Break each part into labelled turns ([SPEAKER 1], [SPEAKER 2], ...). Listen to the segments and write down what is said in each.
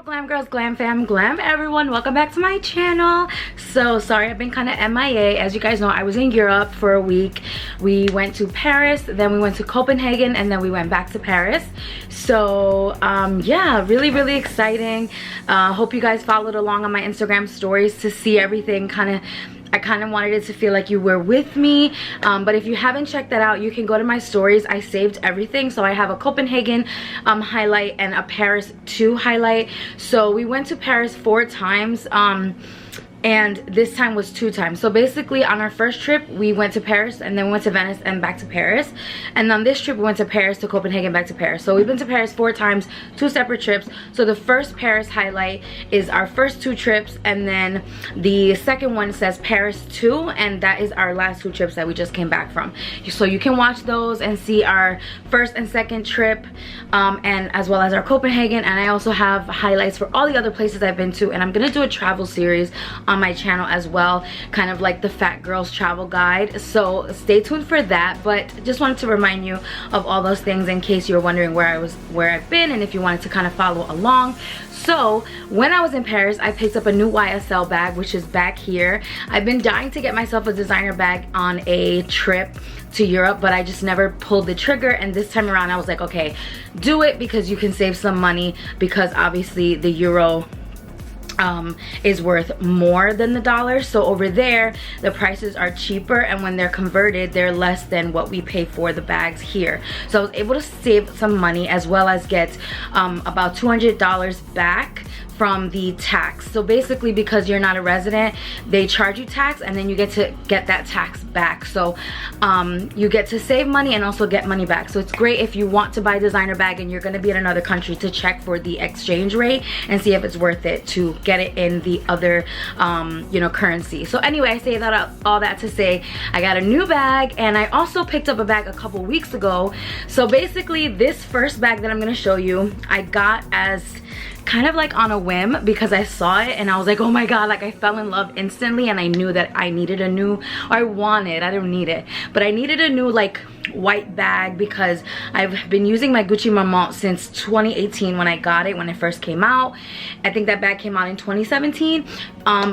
[SPEAKER 1] beautiful glam girls, glam fam, glam everyone, welcome back to my channel. So sorry I've been kind of MIA. As you guys know, I was in Europe for a week. We went to Paris, then we went to Copenhagen, and then we went back to Paris. So yeah, really exciting. Hope you guys followed along on my Instagram stories to see everything. I kind of wanted it to feel like you were with me, but if you haven't checked that out, you can go to my stories. I saved everything, so I have a Copenhagen highlight and a Paris 2 highlight. So we went to Paris 4 times, and this time was 2 times. So basically on our first trip we went to Paris, and then we went to Venice and back to Paris, and on this trip we went to Paris to Copenhagen, back to Paris. So we've been to Paris 4 times, 2 separate trips. So the first Paris highlight is our first 2 trips, and then the second one says Paris 2, and that is our last 2 trips that we just came back from. So you can watch those and see our first and second trip, and as well as our Copenhagen. And I also have highlights for all the other places I've been to, and I'm gonna do a travel series on my channel as well, kind of like the Fat Girls Travel Guide. So stay tuned for that, but just wanted to remind you of all those things in case you're wondering where I've been, and if you wanted to kind of follow along. So when I was in Paris, I picked up a new YSL bag, which is back here. I've been dying to get myself a designer bag on a trip to Europe, but I just never pulled the trigger, and this time around I was like, okay, do it, because you can save some money, because obviously the euro is worth more than the dollar. So over there the prices are cheaper, and when they're converted they're less than what we pay for the bags here. So I was able to save some money, as well as get about $200 back from the tax. So basically, because you're not a resident, they charge you tax, and then you get to get that tax back. So you get to save money and also get money back. So it's great if you want to buy a designer bag and you're going to be in another country, to check for the exchange rate and see if it's worth it to get it in the other you know, currency. So anyway, I say that all that to say I got a new bag, and I also picked up a bag a couple weeks ago. So basically, this first bag that I'm going to show you, I got as kind of like on a whim, because I saw it and I was like, oh my god, like I fell in love instantly, and I knew that I needed a new, or I don't need it, but I needed a new like white bag, because I've been using my Gucci Maman since 2018 when I got it, when it first came out. I think that bag came out in 2017,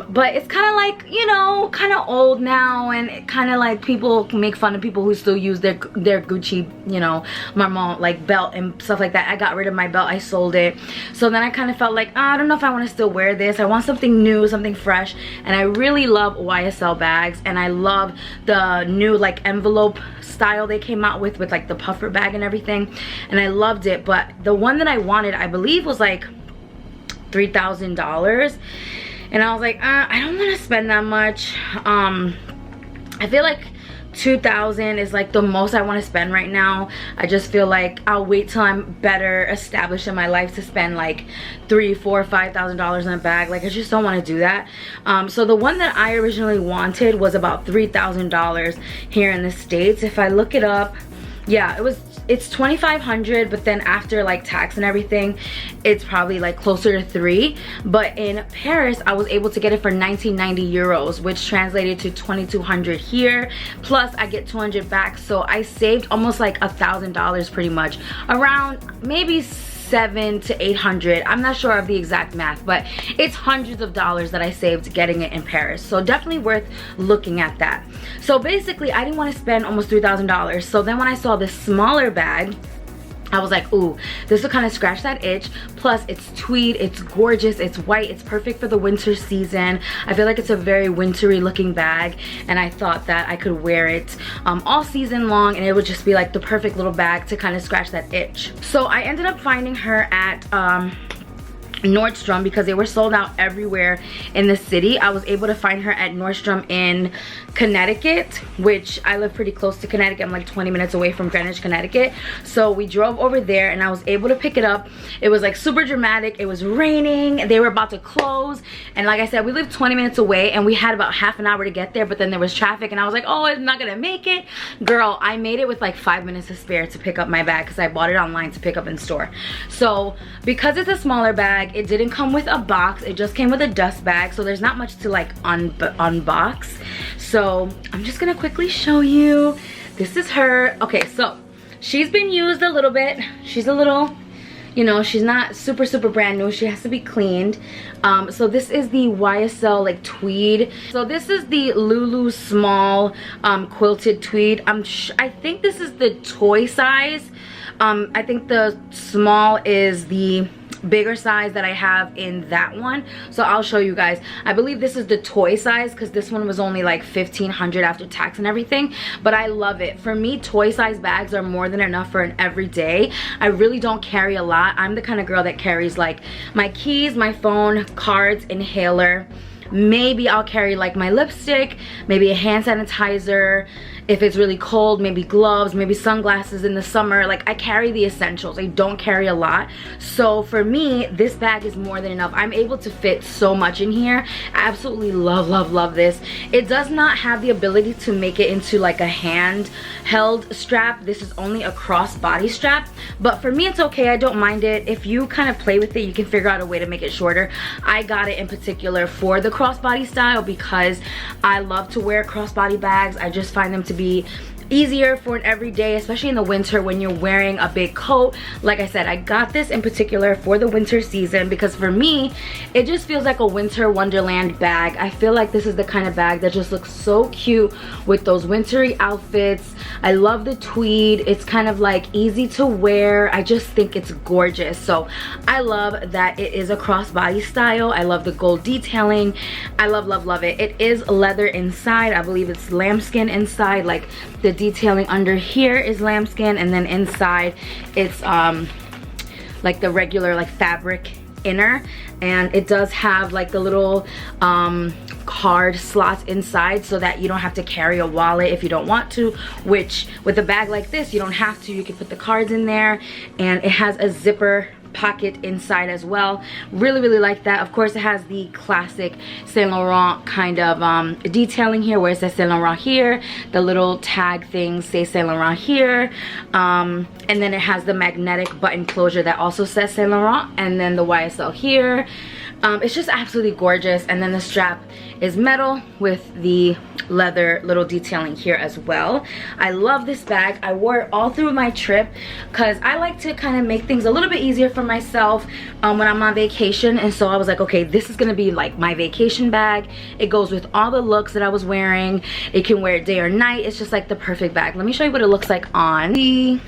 [SPEAKER 1] but it's kind of like, you know, kind of old now, and it kind of like people make fun of people who still use their Gucci, you know, Maman like belt and stuff like that. I got rid of my belt, I sold it. So then I kind of felt like, oh, I don't know if I want to still wear this. I want something new, something fresh, and I really love YSL bags, and I love the new like envelope style they came out with like the puffer bag and everything, and I loved it. But the one that I wanted, I believe, was like $3,000, and I was like, I don't want to spend that much. I feel like $2,000 is like the most I want to spend right now. I just feel like I'll wait till I'm better established in my life to spend like $3,000, $4,000, $5,000 in a bag. Like, I just don't want to do that. So the one that I originally wanted was about $3,000 here in the States. If I look it up, yeah, it's $2,500, but then after like tax and everything, it's probably like closer to $3,000. But in Paris, I was able to get it for 1990 euros, which translated to 2,200 here. Plus I get 200 back, so I saved almost like $1,000 pretty much, around maybe $700 to $800. I'm not sure of the exact math, but it's hundreds of dollars that I saved getting it in Paris. So definitely worth looking at that. So basically, I didn't want to spend almost $3,000. So then when I saw this smaller bag, I was like, ooh, this will kind of scratch that itch. Plus it's tweed, it's gorgeous, it's white, it's perfect for the winter season. I feel like it's a very wintry looking bag, and I thought that I could wear it all season long, and it would just be like the perfect little bag to kind of scratch that itch. So I ended up finding her at Nordstrom, because they were sold out everywhere in the city. I was able to find her at Nordstrom in Connecticut, which I live pretty close to Connecticut. I'm like 20 minutes away from Greenwich, Connecticut. So we drove over there, and I was able to pick it up. It was like super dramatic. It was raining, they were about to close, and like I said, we lived 20 minutes away, and we had about half an hour to get there, but then there was traffic, and I was like, oh, I'm not gonna make it. Girl, I made it with like 5 minutes to spare to pick up my bag, because I bought it online to pick up in store. So because it's a smaller bag, it didn't come with a box, it just came with a dust bag, so there's not much to like unbox. So I'm just gonna quickly show you. This is her. Okay, so she's been used a little bit. She's a little, you know, she's not super brand new. She has to be cleaned. So this is the YSL like tweed. So this is the Lulu small quilted tweed. I think this is the toy size. I think the small is the bigger size that I have in that one, so I'll show you guys. I believe this is the toy size because this one was only like $1,500 after tax and everything, but I love it. For me, toy size bags are more than enough for an everyday. I really don't carry a lot. I'm the kind of girl that carries like my keys, my phone, cards, inhaler. Maybe I'll carry like my lipstick, maybe a hand sanitizer. If it's really cold, maybe gloves, maybe sunglasses in the summer. Like, I carry the essentials. I don't carry a lot. So for me, this bag is more than enough. I'm able to fit so much in here. I absolutely love this. It does not have the ability to make it into like a hand-held strap. This is only a crossbody strap. But for me, it's okay. I don't mind it. If you kind of play with it, you can figure out a way to make it shorter. I got it in particular for the crossbody style because I love to wear crossbody bags. I just find them to be easier for an everyday, especially in the winter when you're wearing a big coat. Like I said, I got this in particular for the winter season because for me, it just feels like a winter wonderland bag. I feel like this is the kind of bag that just looks so cute with those wintry outfits. I love the tweed. It's kind of like easy to wear. I just think it's gorgeous. So I love that it is a crossbody style. I love the gold detailing. I love it. It is leather inside. I believe it's lambskin inside. Like, the detailing under here is lambskin, and then inside it's like the regular like fabric inner, and it does have like the little card slots inside so that you don't have to carry a wallet if you don't want to, which with a bag like this you don't have to. You can put the cards in there, and it has a zipper pocket inside as well. Really like that. Of course, it has the classic Saint Laurent kind of detailing here where it says Saint Laurent here, the little tag things say Saint Laurent here, and then it has the magnetic button closure that also says Saint Laurent, and then the YSL here. It's just absolutely gorgeous. And then the strap is metal with the leather little detailing here as well. I love this bag. I wore it all through my trip because I like to kind of make things a little bit easier for myself when I'm on vacation, and so I was like, okay, this is gonna be like my vacation bag. It goes with all the looks that I was wearing. It can wear it day or night. It's just like the perfect bag. Let me show you what it looks like on.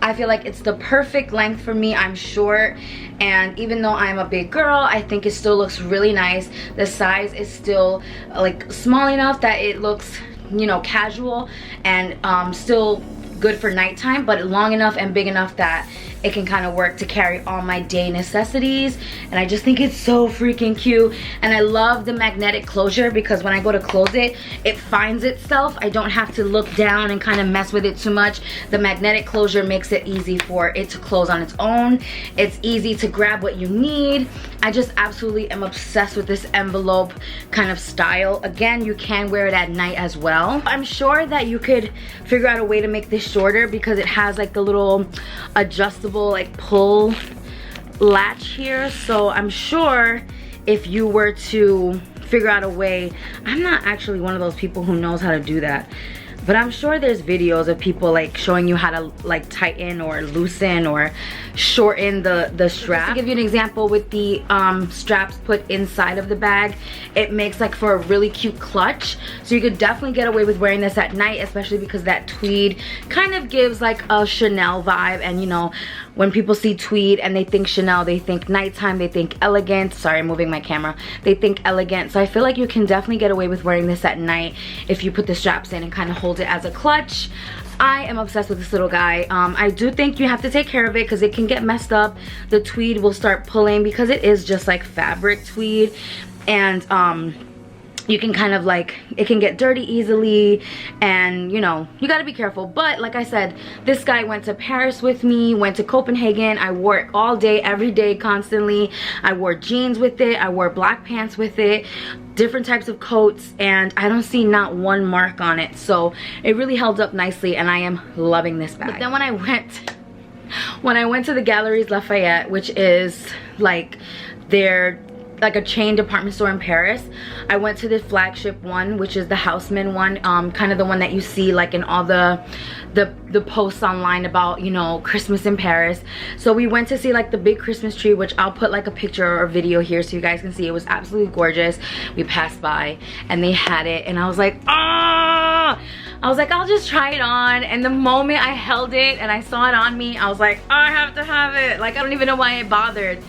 [SPEAKER 1] I feel like it's the perfect length for me. I'm short, and even though I'm a big girl, I think it still looks really nice. The size is still like small enough that it looks, you know, casual, and still good for nighttime, but long enough and big enough that it can kind of work to carry all my day necessities. And I just think it's so freaking cute. And I love the magnetic closure because when I go to close it, it finds itself. I don't have to look down and kind of mess with it too much. The magnetic closure makes it easy for it to close on its own. It's easy to grab what you need. I just absolutely am obsessed with this envelope kind of style. Again, you can wear it at night as well. I'm sure that you could figure out a way to make this shorter because it has like the little adjustable like pull latch here. So I'm sure if you were to figure out a way, I'm not actually one of those people who knows how to do that, but I'm sure there's videos of people like showing you how to like tighten or loosen or shorten the strap. Just to give you an example, with the straps put inside of the bag, it makes like for a really cute clutch. So you could definitely get away with wearing this at night, especially because that tweed kind of gives like a Chanel vibe. And you know, when people see tweed and they think Chanel, they think nighttime, they think elegant. Sorry, I'm moving my camera. They think elegant. So I feel like you can definitely get away with wearing this at night if you put the straps in and kind of hold it as a clutch. I am obsessed with this little guy. I do think you have to take care of it because it can get messed up. The tweed will start pulling because it is just like fabric tweed, and you can kind of like, it can get dirty easily, and you know, you got to be careful. But like I said, this guy went to Paris with me, went to Copenhagen. I wore it all day, every day, constantly. I wore jeans with it, I wore black pants with it, different types of coats, and I don't see not one mark on it. So it really held up nicely, and I am loving this bag. But then when I went to the Galeries Lafayette, which is like their like a chain department store in Paris. I went to the flagship one, which is the Houseman one, kind of the one that you see like in all the posts online about, you know, Christmas in Paris. So we went to see like the big Christmas tree, which I'll put like a picture or video here so you guys can see. It was absolutely gorgeous. We passed by and they had it and I was like, ah! I was like, I'll just try it on. And the moment I held it and I saw it on me, I was like, oh, I have to have it. Like, I don't even know why I bothered.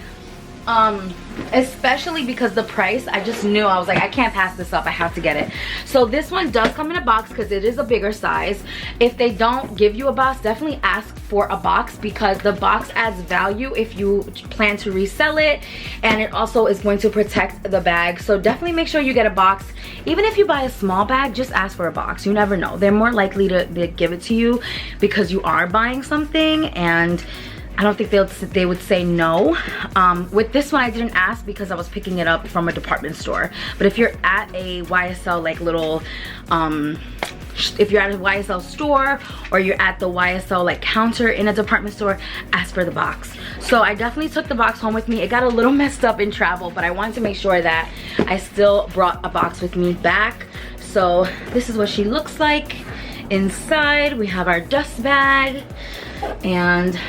[SPEAKER 1] Especially because the price, I just knew, I was like, I can't pass this up, I have to get it. So this one does come in a box because it is a bigger size. If they don't give you a box, definitely ask for a box because the box adds value if you plan to resell it, and it also is going to protect the bag. So definitely make sure you get a box. Even if you buy a small bag, just ask for a box. You never know, they're more likely to give it to you because you are buying something, and I don't think they would say no. With this one, I didn't ask because I was picking it up from a department store. But if you're at a YSL like little, if you're at a YSL store or you're at the YSL like counter in a department store, ask for the box. So I definitely took the box home with me. It got a little messed up in travel, but I wanted to make sure that I still brought a box with me back. So this is what she looks like. Inside, we have our dust bag, and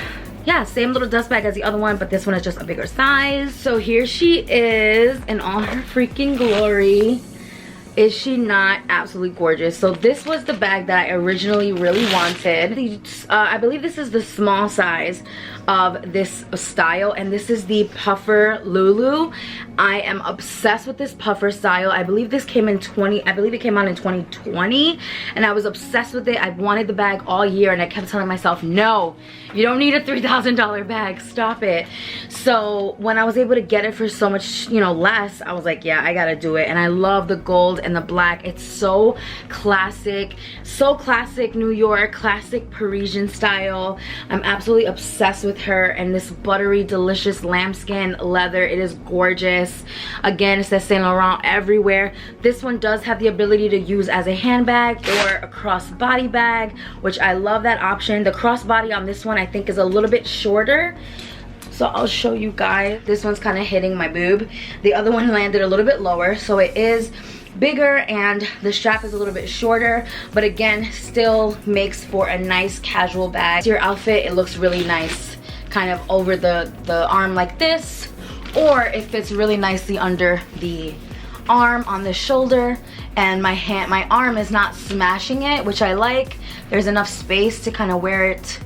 [SPEAKER 1] yeah, same little dust bag as the other one, but this one is just a bigger size. So here she is in all her freaking glory. Is she not absolutely gorgeous? So this was the bag that I originally really wanted. I believe this is the small size of this style, and this is the Puffer Lulu. I am obsessed with this puffer style. I believe this came in I believe it came out in 2020, and I was obsessed with it. I wanted the bag all year, and I kept telling myself, no, you don't need a $3,000 bag, stop it. So when I was able to get it for so much, you know, less, I was like, yeah, I gotta do it. And I love the gold and the black. It's so classic New York, classic Parisian style. I'm absolutely obsessed with her, and this buttery delicious lambskin leather. It is gorgeous. Again, it says Saint Laurent everywhere. This one does have the ability to use as a handbag or a crossbody bag, which I love that option. The crossbody on this one I think is a little bit shorter, so I'll show you guys. This one's kind of hitting my boob. The other one landed a little bit lower, so it is bigger and the strap is a little bit shorter, but again, still makes for a nice casual bag. Your outfit, it looks really nice kind of over the arm like this, or it fits really nicely under the arm on the shoulder, and my arm is not smashing it, which I like. There's enough space to kind of wear it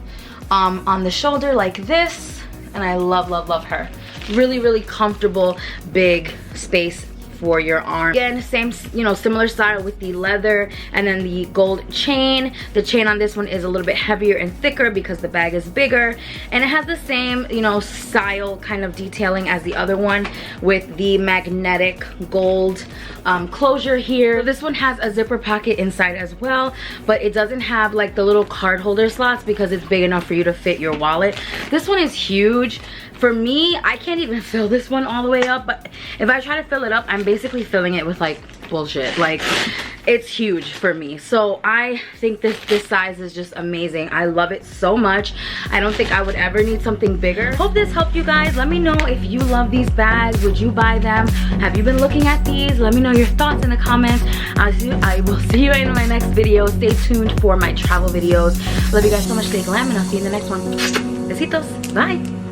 [SPEAKER 1] on the shoulder like this, and I love her. Really comfortable big space for your arm. Again, same, you know, similar style with the leather and then the gold chain. The chain on this one is a little bit heavier and thicker because the bag is bigger, and it has the same, you know, style kind of detailing as the other one with the magnetic gold closure here. This one has a zipper pocket inside as well, but it doesn't have like the little card holder slots because it's big enough for you to fit your wallet. This one is huge. For me, I can't even fill this one all the way up, but if I try to fill it up, I'm basically filling it with like bullshit. Like, it's huge for me. So I think this size is just amazing. I love it so much. I don't think I would ever need something bigger. Hope this helped you guys. Let me know if you love these bags. Would you buy them? Have you been looking at these? Let me know your thoughts in the comments. I will see you in my next video. Stay tuned for my travel videos. Love you guys so much. Stay glam, and I'll see you in the next one. Besitos. Bye.